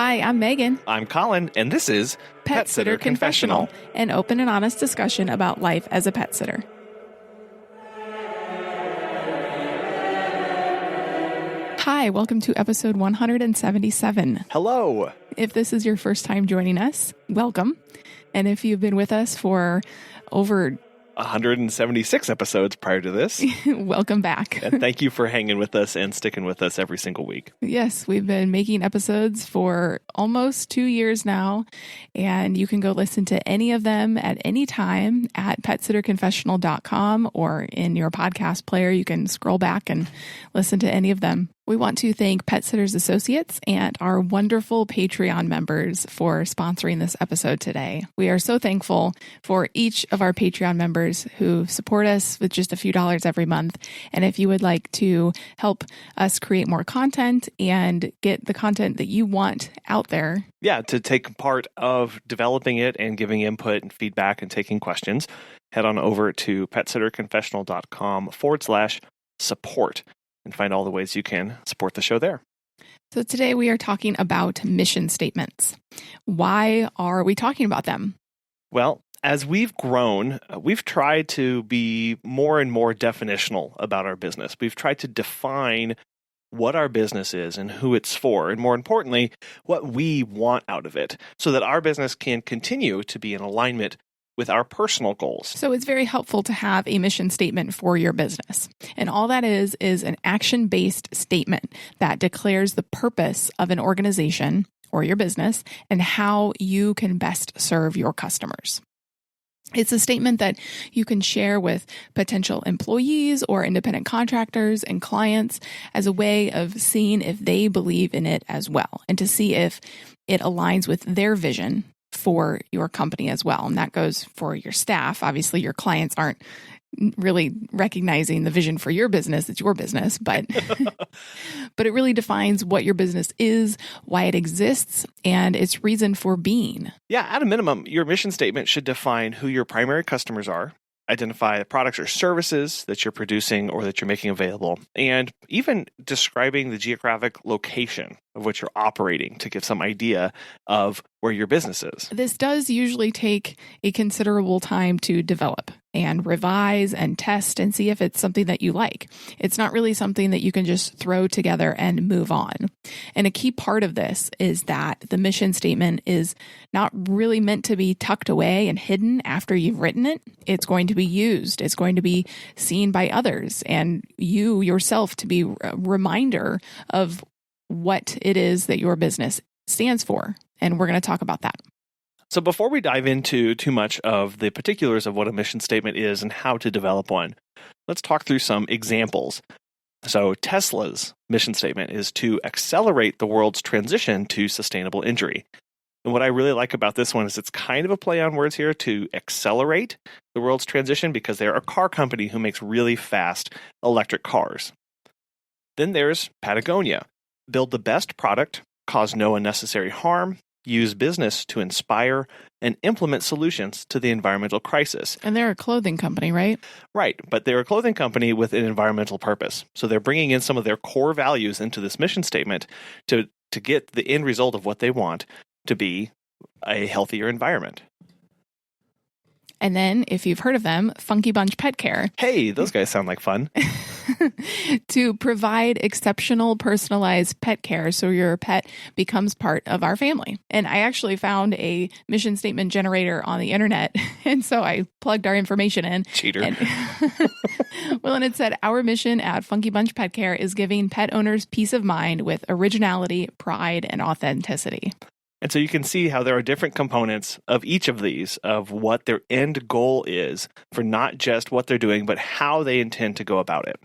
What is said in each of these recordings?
Hi, I'm Megan. I'm Colin, and this is Pet Sitter Confessional, an open and honest discussion about life as a pet sitter. Hi, welcome to episode 177. Hello. If this is your first time joining us, welcome. And if you've been with us for over 176 episodes prior to this, welcome back. And thank you for hanging with us and sticking with us every single week. Yes, we've been making episodes for almost 2 years now, and you can go listen to any of them at any time at petsitterconfessional.com or in your podcast player. You can scroll back and listen to any of them. We want to thank Pet Sitters Associates and our wonderful Patreon members for sponsoring this episode today. We are so thankful for each of our Patreon members who support us with just a few dollars every month. And if you would like to help us create more content and get the content that you want out there. Yeah, to take part of developing it and giving input and feedback and taking questions, head on over to petsitterconfessional.com/support. And find all the ways you can support the show there. So today we are talking about mission statements. Why are we talking about them? Well, as we've grown, we've tried to be more and more definitional about our business. We've tried to define what our business is and who it's for, and more importantly, what we want out of it, so that our business can continue to be in alignment with our personal goals. So it's very helpful to have a mission statement for your business. And all that is an action-based statement that declares the purpose of an organization or your business and how you can best serve your customers. It's a statement that you can share with potential employees or independent contractors and clients as a way of seeing if they believe in it as well, and to see if it aligns with their vision for your company as well. And that goes for your staff. Obviously, your clients aren't really recognizing the vision for your business. It's your business, but but it really defines what your business is, why it exists, and its reason for being. Yeah, at a minimum, your mission statement should define who your primary customers are, identify the products or services that you're producing or that you're making available, and even describing the geographic location of which you're operating to give some idea of where your business is. This does usually take a considerable time to develop and revise and test and see if it's something that you like. It's not really something that you can just throw together and move on. And a key part of this is that the mission statement is not really meant to be tucked away and hidden after you've written it. It's going to be used. It's going to be seen by others and you yourself to be a reminder of what it is that your business stands for. And we're going to talk about that. So before we dive into too much of the particulars of what a mission statement is and how to develop one, let's talk through some examples. So Tesla's mission statement is to accelerate the world's transition to sustainable injury. And what I really like about this one is it's kind of a play on words here, to accelerate the world's transition, because they're a car company who makes really fast electric cars. Then there's Patagonia. Build the best product, cause no unnecessary harm, use business to inspire, and implement solutions to the environmental crisis. And they're a clothing company, right? Right, but they're a clothing company with an environmental purpose. So they're bringing in some of their core values into this mission statement to get the end result of what they want to be a healthier environment. And then, if you've heard of them, Funky Bunch Pet Care. Hey, those guys sound like fun. To provide exceptional personalized pet care so your pet becomes part of our family. And I actually found a mission statement generator on the internet. And so I plugged our information in. Cheater. And it said, our mission at Funky Bunch Pet Care is giving pet owners peace of mind with originality, pride, and authenticity. And so you can see how there are different components of each of these, of what their end goal is for not just what they're doing, but how they intend to go about it.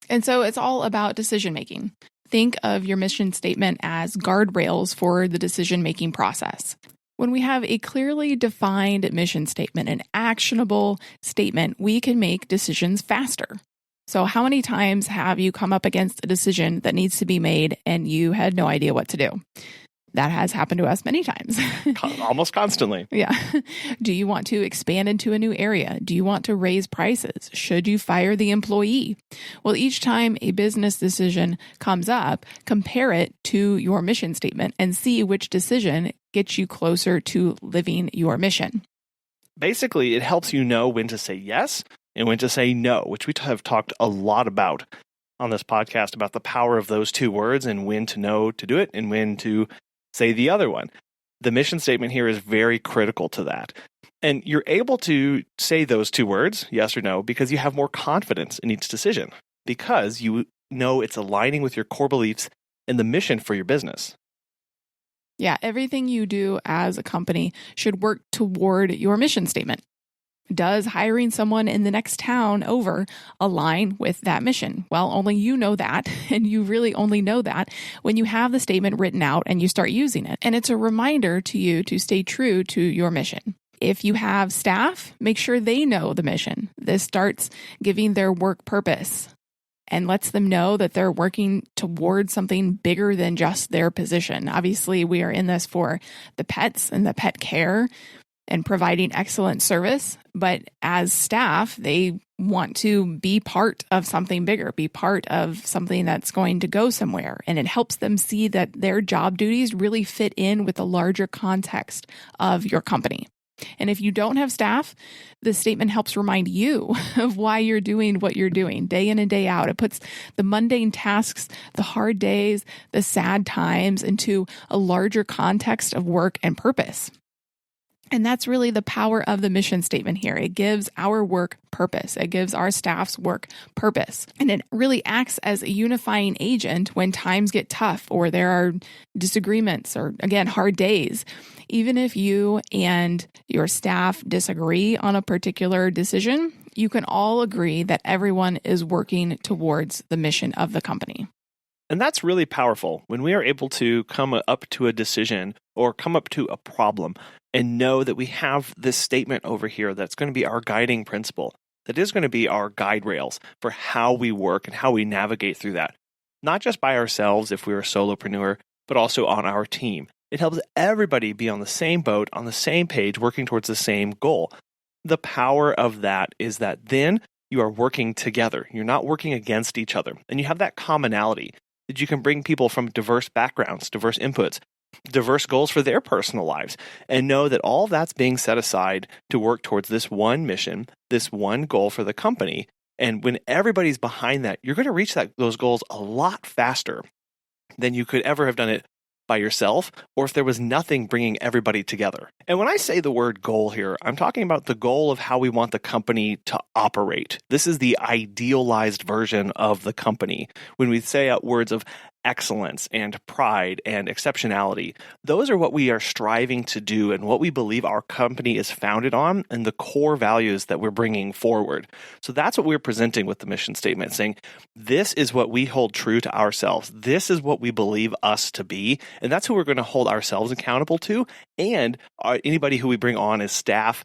And so it's all about decision making. Think of your mission statement as guardrails for the decision-making process. When we have a clearly defined mission statement, an actionable statement, we can make decisions faster. So how many times have you come up against a decision that needs to be made and you had no idea what to do? That has happened to us many times. Almost constantly. Yeah. Do you want to expand into a new area? Do you want to raise prices? Should you fire the employee? Well, each time a business decision comes up, compare it to your mission statement and see which decision gets you closer to living your mission. Basically, it helps you know when to say yes and when to say no, which we have talked a lot about on this podcast, about the power of those two words and when to know to do it and when to say the other one. The mission statement here is very critical to that. And you're able to say those two words, yes or no, because you have more confidence in each decision, because you know it's aligning with your core beliefs and the mission for your business. Yeah, everything you do as a company should work toward your mission statement. Does hiring someone in the next town over align with that mission? Well, only you know that, and you really only know that when you have the statement written out and you start using it. And it's a reminder to you to stay true to your mission. If you have staff, make sure they know the mission. This starts giving their work purpose and lets them know that they're working towards something bigger than just their position. Obviously, we are in this for the pets and the pet care and providing excellent service. But as staff, they want to be part of something bigger, be part of something that's going to go somewhere. And it helps them see that their job duties really fit in with the larger context of your company. And if you don't have staff, the statement helps remind you of why you're doing what you're doing day in and day out. It puts the mundane tasks, the hard days, the sad times into a larger context of work and purpose. And that's really the power of the mission statement here. It gives our work purpose. It gives our staff's work purpose. And it really acts as a unifying agent when times get tough or there are disagreements or, again, hard days. Even if you and your staff disagree on a particular decision, you can all agree that everyone is working towards the mission of the company. And that's really powerful when we are able to come up to a decision or come up to a problem and know that we have this statement over here that's going to be our guiding principle, that is going to be our guide rails for how we work and how we navigate through that. Not just by ourselves if we're a solopreneur, but also on our team. It helps everybody be on the same boat, on the same page, working towards the same goal. The power of that is that then you are working together. You're not working against each other. And you have that commonality that you can bring people from diverse backgrounds, diverse inputs, diverse goals for their personal lives, and know that all that's being set aside to work towards this one mission, this one goal for the company. And when everybody's behind that, you're going to reach those goals a lot faster than you could ever have done it by yourself, or if there was nothing bringing everybody together. And when I say the word goal here, I'm talking about the goal of how we want the company to operate. This is the idealized version of the company. When we say out words of excellence and pride and exceptionality, those are what we are striving to do and what we believe our company is founded on and the core values that we're bringing forward. So that's what we're presenting with the mission statement, saying this is what we hold true to ourselves. This is what we believe us to be, and that's who we're going to hold ourselves accountable to, and anybody who we bring on as staff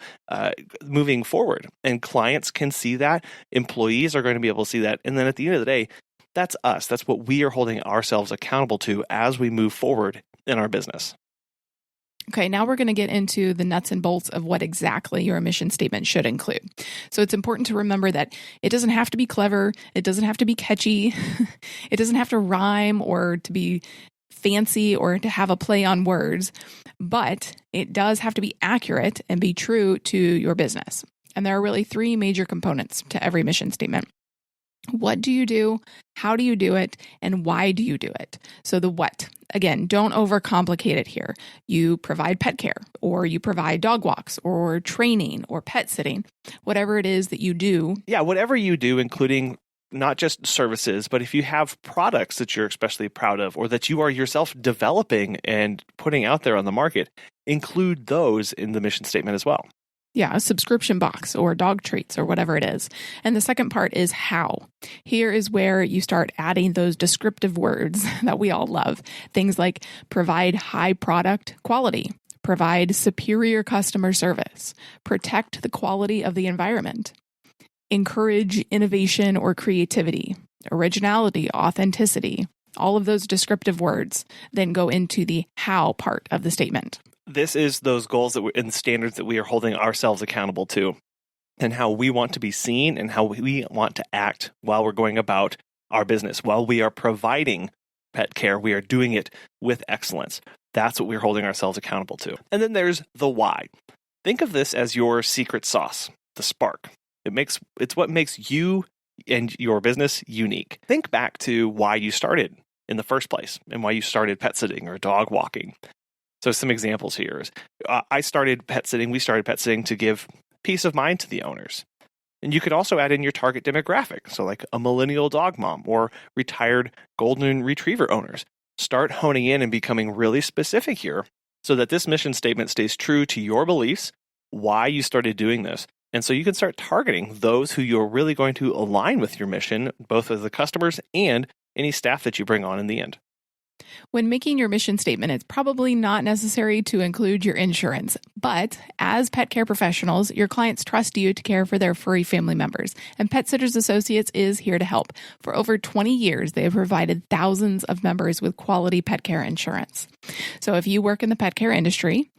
moving forward. And clients can see that, employees are going to be able to see that, and then at the end of the day, that's us. That's what we are holding ourselves accountable to as we move forward in our business. Okay, now we're going to get into the nuts and bolts of what exactly your mission statement should include. So it's important to remember that it doesn't have to be clever. It doesn't have to be catchy. It doesn't have to rhyme or to be fancy or to have a play on words, but it does have to be accurate and be true to your business. And there are really three major components to every mission statement. What do you do? How do you do it? And why do you do it? So the what, again, don't overcomplicate it here. You provide pet care, or you provide dog walks, or training, or pet sitting, whatever it is that you do. Yeah, whatever you do, including not just services, but if you have products that you're especially proud of, or that you are yourself developing and putting out there on the market, include those in the mission statement as well. Yeah, a subscription box or dog treats or whatever it is. And the second part is how. Here is where you start adding those descriptive words that we all love. Things like provide high product quality, provide superior customer service, protect the quality of the environment, encourage innovation or creativity, originality, authenticity, All of those descriptive words then go into the how part of the statement. This is those goals and standards that we are holding ourselves accountable to, and how we want to be seen and how we want to act while we're going about our business. While we are providing pet care, we are doing it with excellence. That's what we're holding ourselves accountable to. And then there's the why. Think of this as your secret sauce, the spark. It's what makes you and your business unique. Think back to why you started in the first place and why you started pet sitting or dog walking. So some examples here is we started pet sitting to give peace of mind to the owners. And you could also add in your target demographic, so like a millennial dog mom or retired golden retriever owners. Start honing in and becoming really specific here so that this mission statement stays true to your beliefs, why you started doing this. And so you can start targeting those who you're really going to align with your mission, both as the customers and any staff that you bring on in the end. When making your mission statement, it's probably not necessary to include your insurance, but as pet care professionals, your clients trust you to care for their furry family members, and Pet Sitters Associates is here to help. For over 20 years, they have provided thousands of members with quality pet care insurance. So if you work in the pet care industry,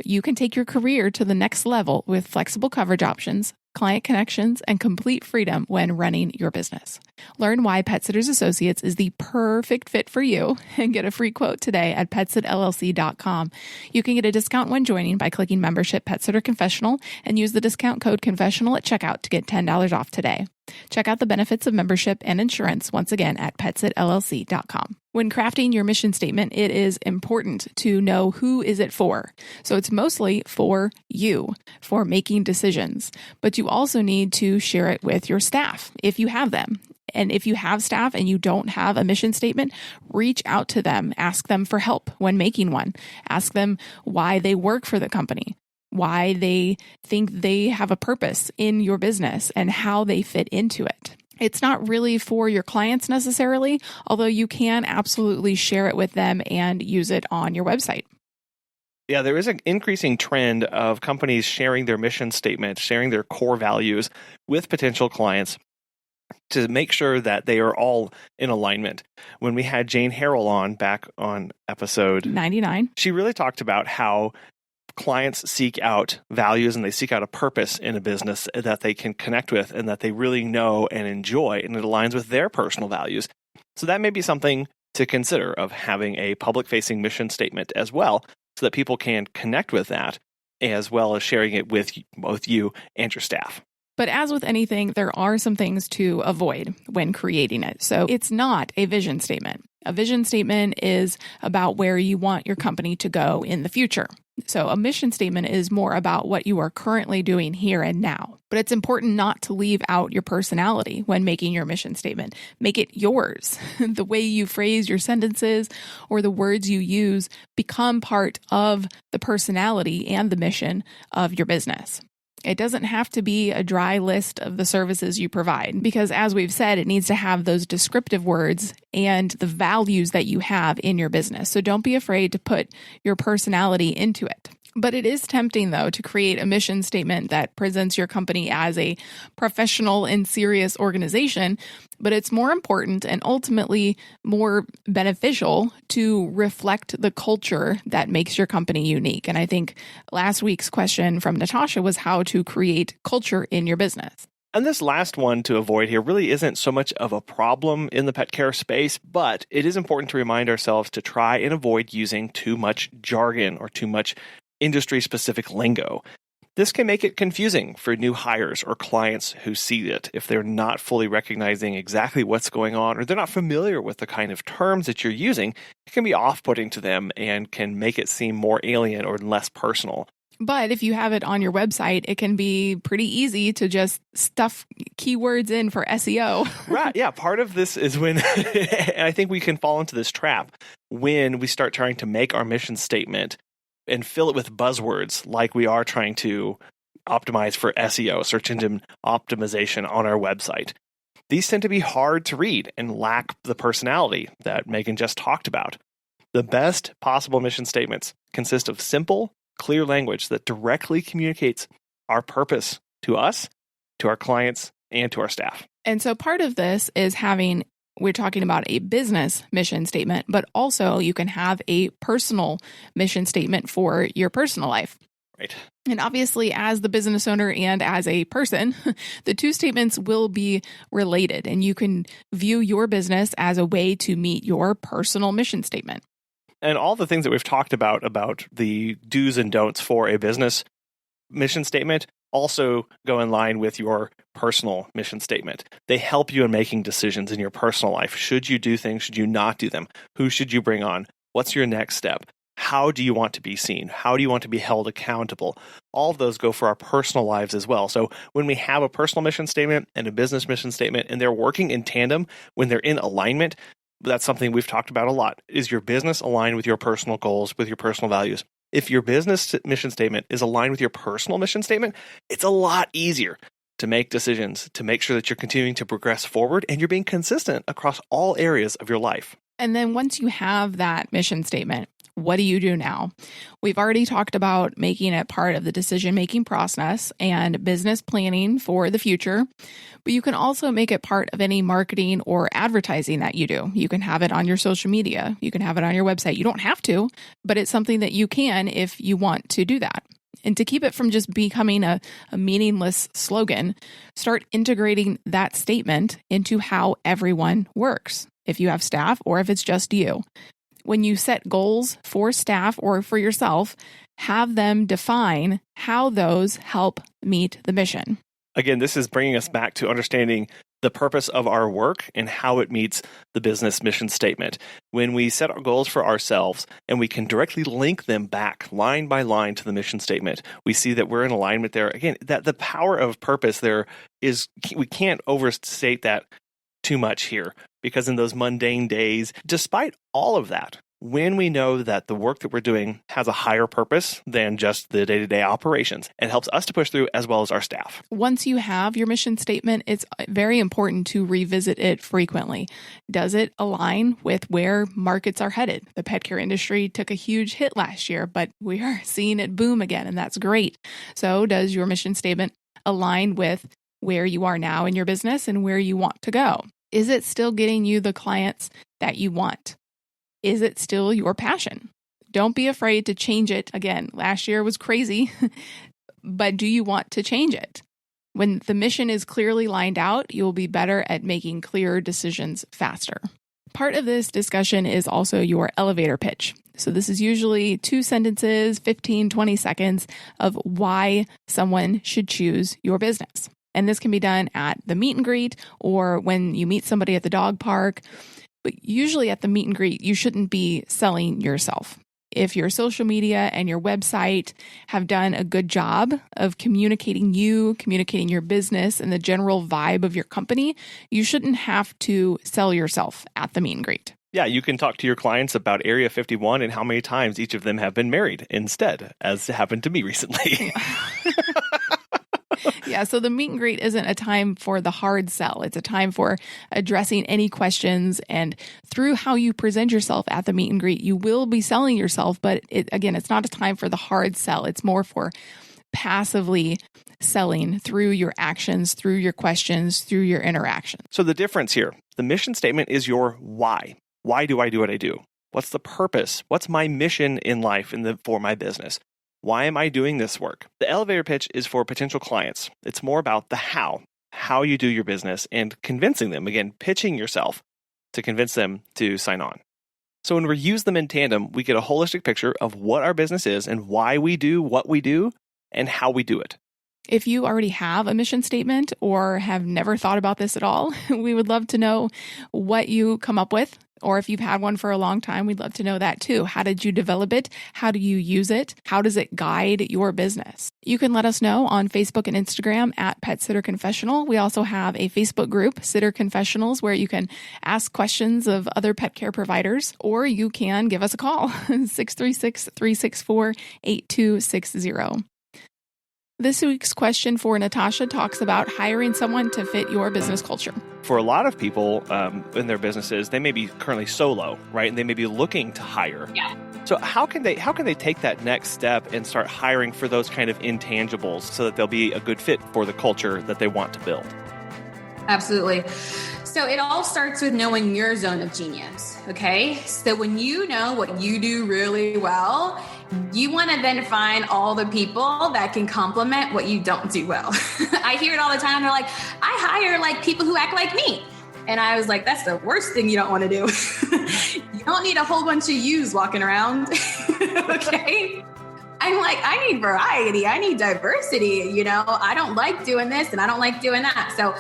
you can take your career to the next level with flexible coverage options, client connections, and complete freedom when running your business. Learn why Pet Sitters Associates is the perfect fit for you and get a free quote today at petsitllc.com. You can get a discount when joining by clicking membership Pet Sitter Confessional and use the discount code confessional at checkout to get $10 off today. Check out the benefits of membership and insurance once again at petsitllc.com. When crafting your mission statement, it is important to know who is it for. So it's mostly for you, for making decisions, but you also need to share it with your staff if you have them. And if you have staff and you don't have a mission statement, reach out to them, ask them for help when making one, ask them why they work for the company, why they think they have a purpose in your business and how they fit into it. It's not really for your clients necessarily, although you can absolutely share it with them and use it on your website. Yeah, there is an increasing trend of companies sharing their mission statement, sharing their core values with potential clients to make sure that they are all in alignment. When we had Jane Harrell on back on episode 99, she really talked about how clients seek out values and they seek out a purpose in a business that they can connect with and that they really know and enjoy, and it aligns with their personal values. So that may be something to consider, of having a public-facing mission statement as well, so that people can connect with that, as well as sharing it with both you and your staff. But as with anything, there are some things to avoid when creating it. So it's not a vision statement. A vision statement is about where you want your company to go in the future. So a mission statement is more about what you are currently doing here and now. But it's important not to leave out your personality when making your mission statement. Make it yours. The way you phrase your sentences or the words you use become part of the personality and the mission of your business. It doesn't have to be a dry list of the services you provide, because as we've said, it needs to have those descriptive words and the values that you have in your business. So don't be afraid to put your personality into it. But it is tempting, though, to create a mission statement that presents your company as a professional and serious organization. But it's more important and ultimately more beneficial to reflect the culture that makes your company unique. And I think last week's question from Natasha was how to create culture in your business. And this last one to avoid here really isn't so much of a problem in the pet care space, but it is important to remind ourselves to try and avoid using too much jargon or too much industry-specific lingo. This can make it confusing for new hires or clients who see it if they're not fully recognizing exactly what's going on, or they're not familiar with the kind of terms that you're using. It can be off-putting to them and can make it seem more alien or less personal. But if you have it on your website, it can be pretty easy to just stuff keywords in for SEO. Right. Yeah. Part of this is when, and I think we can fall into this trap when we start trying to make our mission statement and fill it with buzzwords like we are trying to optimize for SEO, search engine optimization on our website. These tend to be hard to read and lack the personality that Megan just talked about. The best possible mission statements consist of simple, clear language that directly communicates our purpose to us, to our clients, and to our staff. And so part of this is having we're talking about a business mission statement, but also you can have a personal mission statement for your personal life. Right. And obviously, as the business owner and as a person, the two statements will be related, and you can view your business as a way to meet your personal mission statement. And all the things that we've talked about the do's and don'ts for a business mission statement also go in line with your personal mission statement. They help you in making decisions in your personal life. Should you do things? Should you not do them? Who should you bring on? What's your next step? How do you want to be seen? How do you want to be held accountable? All of those go for our personal lives as well. So when we have a personal mission statement and a business mission statement, and they're working in tandem, when they're in alignment, that's something we've talked about a lot. Is your business aligned with your personal goals, with your personal values? If your business mission statement is aligned with your personal mission statement, it's a lot easier to make decisions, to make sure that you're continuing to progress forward and you're being consistent across all areas of your life. And then once you have that mission statement, what do you do now? We've already talked about making it part of the decision-making process and business planning for the future, but you can also make it part of any marketing or advertising that you do. You can have it on your social media. You can have it on your website. You don't have to, but it's something that you can if you want to do that. And to keep it from just becoming a meaningless slogan, start integrating that statement into how everyone works, if you have staff or if it's just you. When you set goals for staff or for yourself, have them define how those help meet the mission. Again, this is bringing us back to understanding the purpose of our work and how it meets the business mission statement. When we set our goals for ourselves and we can directly link them back line by line to the mission statement, we see that we're in alignment there. Again, that the power of purpose there is, we can't overstate that too much here, because in those mundane days, despite all of that, when we know that the work that we're doing has a higher purpose than just the day-to-day operations, it helps us to push through as well as our staff. Once you have your mission statement, it's very important to revisit it frequently. Does it align with where markets are headed? The pet care industry took a huge hit last year, but we are seeing it boom again, and that's great. So does your mission statement align with where you are now in your business and where you want to go? Is it still getting you the clients that you want? Is it still your passion? Don't be afraid to change it. Again, last year was crazy, but do you want to change it? When the mission is clearly lined out, you'll be better at making clearer decisions faster. Part of this discussion is also your elevator pitch. So this is usually 2 sentences, 15, 20 seconds of why someone should choose your business. And this can be done at the meet and greet or when you meet somebody at the dog park. But usually at the meet and greet, you shouldn't be selling yourself. If your social media and your website have done a good job of communicating your business, and the general vibe of your company, you shouldn't have to sell yourself at the meet and greet. Yeah, you can talk to your clients about Area 51 and how many times each of them have been married instead, as happened to me recently. Yeah, so the meet and greet isn't a time for the hard sell. It's a time for addressing any questions. And through how you present yourself at the meet and greet, you will be selling yourself. But it's not a time for the hard sell. It's more for passively selling through your actions, through your questions, through your interaction. So the difference here, the mission statement is your why. Why do I do what I do? What's the purpose? What's my mission in life for my business? Why am I doing this work? The elevator pitch is for potential clients. It's more about the how you do your business and convincing them, again, pitching yourself to convince them to sign on. So when we use them in tandem, we get a holistic picture of what our business is and why we do what we do and how we do it. If you already have a mission statement or have never thought about this at all, we would love to know what you come up with. Or if you've had one for a long time, we'd love to know that too. How did you develop it? How do you use it? How does it guide your business? You can let us know on Facebook and Instagram at Pet Sitter Confessional. We also have a Facebook group, Sitter Confessionals, where you can ask questions of other pet care providers, or you can give us a call, 636-364-8260. This week's question for Natasha talks about hiring someone to fit your business culture. For a lot of people in their businesses, they may be currently solo, right? And they may be looking to hire. Yeah. So how can they take that next step and start hiring for those kind of intangibles so that they'll be a good fit for the culture that they want to build? Absolutely. So it all starts with knowing your zone of genius, okay? So when you know what you do really well, you want to then find all the people that can complement what you don't do well. I hear it all the time. They're like, I hire like people who act like me. And I was like, that's the worst thing you don't want to do. You don't need a whole bunch of yous walking around, okay? I'm like, I need variety. I need diversity. You know, I don't like doing this and I don't like doing that. So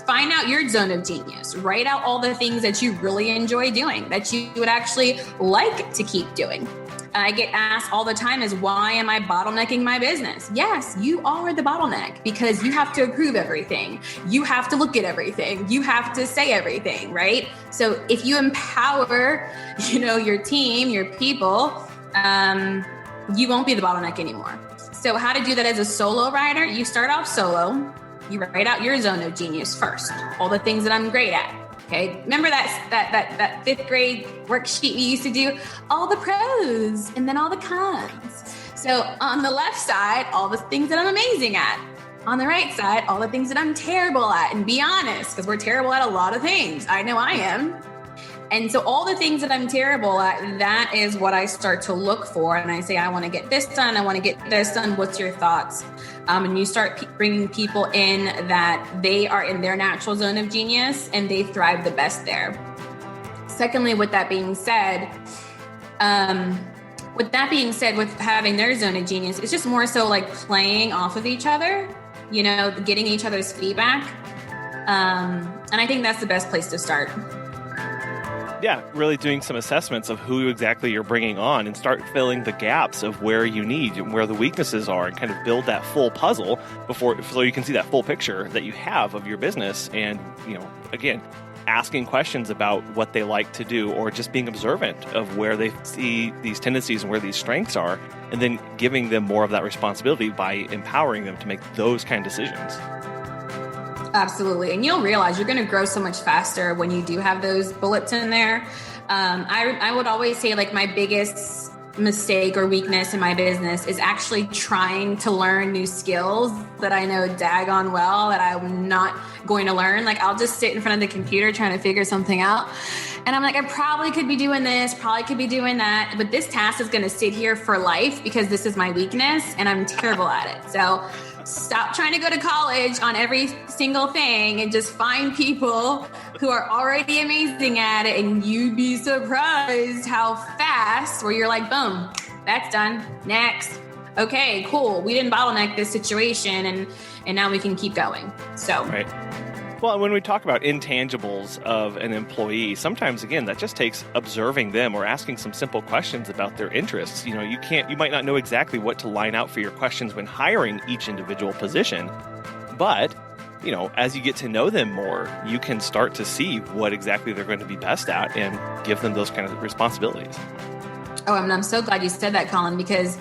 find out your zone of genius. Write out all the things that you really enjoy doing, that you would actually like to keep doing. I get asked all the time is, why am I bottlenecking my business? Yes, you are the bottleneck because you have to approve everything. You have to look at everything. You have to say everything, right? So if you empower, your team, your people, you won't be the bottleneck anymore. So how to do that as a solo writer? You start off solo. You write out your zone of genius first. All the things that I'm great at. Okay. Remember that fifth grade worksheet we used to do? All the pros and then all the cons. So on the left side, all the things that I'm amazing at. On the right side, all the things that I'm terrible at. And be honest, because we're terrible at a lot of things. I know I am. And so all the things that I'm terrible at, that is what I start to look for. And I say, I want to get this done. I want to get this done. What's your thoughts? And you start bringing people in that they are in their natural zone of genius and they thrive the best there. Secondly, with that being said, with having their zone of genius, it's just more so like playing off of each other, getting each other's feedback. And I think that's the best place to start. Yeah, really doing some assessments of who exactly you're bringing on and start filling the gaps of where you need and where the weaknesses are and kind of build that full puzzle so you can see that full picture that you have of your business. And, again, asking questions about what they like to do or just being observant of where they see these tendencies and where these strengths are, and then giving them more of that responsibility by empowering them to make those kind of decisions. Absolutely. And you'll realize you're going to grow so much faster when you do have those bullets in there. I would always say like my biggest mistake or weakness in my business is actually trying to learn new skills that I know daggone well that I'm not going to learn. Like I'll just sit in front of the computer trying to figure something out. And I'm like, I probably could be doing this, probably could be doing that. But this task is going to sit here for life because this is my weakness and I'm terrible at it. So stop trying to go to college on every single thing and just find people who are already amazing at it. And you'd be surprised how fast where you're like, boom, that's done. Next. Okay, cool. We didn't bottleneck this situation and now we can keep going. So. Right. Well, when we talk about intangibles of an employee, sometimes, again, that just takes observing them or asking some simple questions about their interests. You might not know exactly what to line out for your questions when hiring each individual position, but, as you get to know them more, you can start to see what exactly they're going to be best at and give them those kind of responsibilities. Oh, and I'm so glad you said that, Colin, because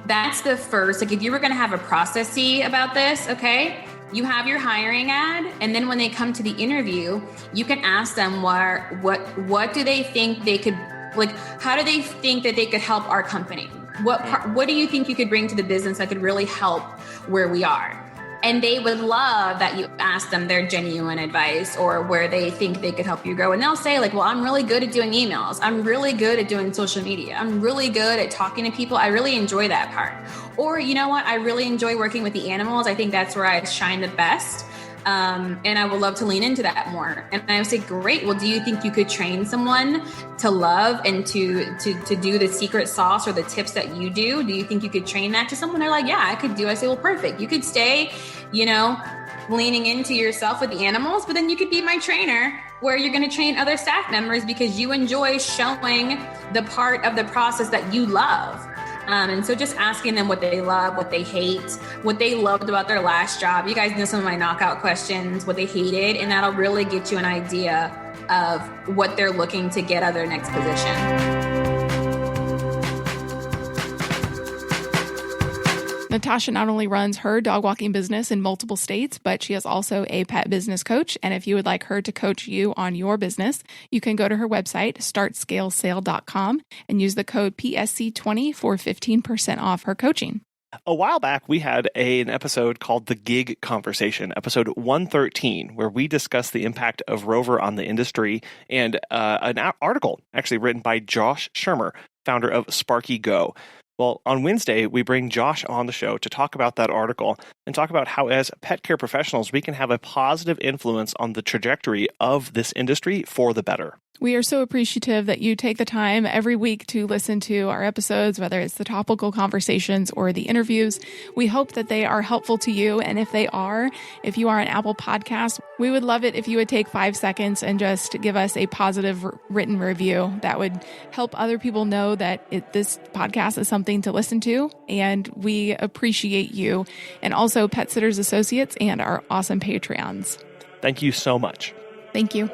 that's the first, if you were going to have a processy about this, okay, you have your hiring ad, and then when they come to the interview, you can ask them what do they think they could, like, how do they think that they could help our company? What do you think you could bring to the business that could really help where we are? And they would love that you ask them their genuine advice or where they think they could help you grow. And they'll say like, well, I'm really good at doing emails. I'm really good at doing social media. I'm really good at talking to people. I really enjoy that part. Or you know what? I really enjoy working with the animals. I think that's where I shine the best. And I would love to lean into that more. And I would say, great. Well, do you think you could train someone to love and to do the secret sauce or the tips that you do? Do you think you could train that to someone? They're like, yeah, I could do. I say, well, perfect. You could stay, leaning into yourself with the animals, but then you could be my trainer where you're going to train other staff members because you enjoy showing the part of the process that you love. And so just asking them what they love, what they hate, what they loved about their last job. You guys know some of my knockout questions, what they hated, and that'll really get you an idea of what they're looking to get out of their next position. Natasha not only runs her dog walking business in multiple states, but she is also a pet business coach. And if you would like her to coach you on your business, you can go to her website, startscalesale.com, and use the code PSC20 for 15% off her coaching. A while back, we had an episode called The Gig Conversation, episode 113, where we discussed the impact of Rover on the industry, and an article actually written by Josh Shermer, founder of Sparky Go. Well, on Wednesday, we bring Josh on the show to talk about that article and talk about how, as pet care professionals, we can have a positive influence on the trajectory of this industry for the better. We are so appreciative that you take the time every week to listen to our episodes, whether it's the topical conversations or the interviews. We hope that they are helpful to you. And if they are, if you are an Apple Podcast, we would love it if you would take 5 seconds and just give us a positive written review. That would help other people know that this podcast is something to listen to. And we appreciate you. And also Pet Sitters Associates and our awesome Patreons. Thank you so much. Thank you.